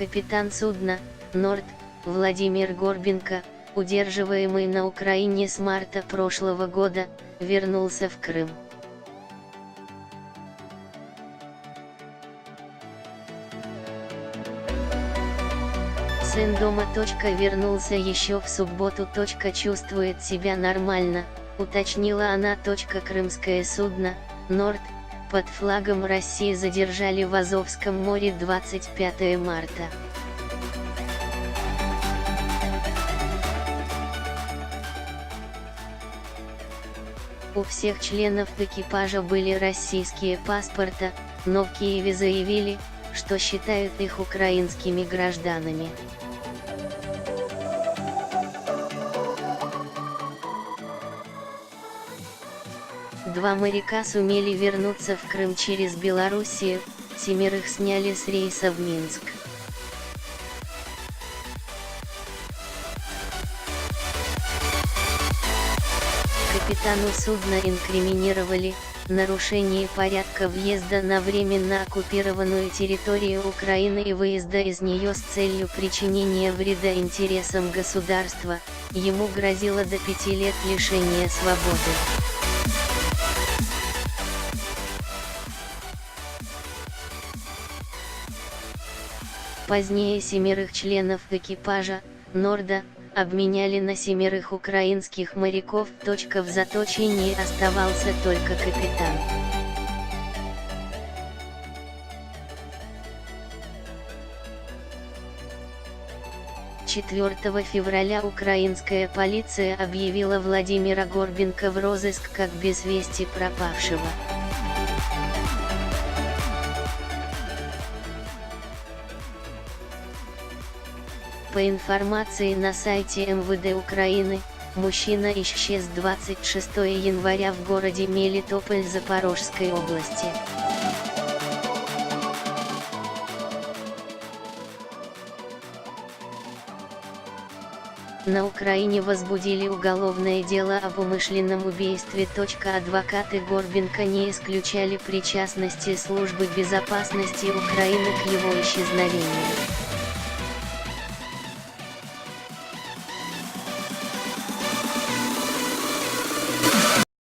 Капитан судна «Норд» Владимир Горбенко, удерживаемый на Украине с марта прошлого года, вернулся в Крым. Сын дома. Вернулся еще в субботу. Чувствует себя нормально, уточнила она. Крымское судно «Норд» под флагом России задержали в Азовском море 25 марта. У всех членов экипажа были российские паспорта, но в Киеве заявили, что считают их украинскими гражданами. Два моряка сумели вернуться в Крым через Белоруссию, 7 сняли с рейса в Минск. Капитану судна инкриминировали нарушение порядка въезда на временно оккупированную территорию Украины и выезда из нее с целью причинения вреда интересам государства. Ему грозило до 5 лет лишения свободы. Позднее 7 членов экипажа «Норда» обменяли на 7 украинских моряков. В заточении оставался только капитан. «4 февраля украинская полиция объявила Владимира Горбенко в розыск как без вести пропавшего. По информации на сайте МВД Украины, мужчина исчез 26 января в городе Мелитополь Запорожской области. На Украине возбудили уголовное дело об умышленном убийстве. Адвокаты Горбенко не исключали причастности службы безопасности Украины к его исчезновению.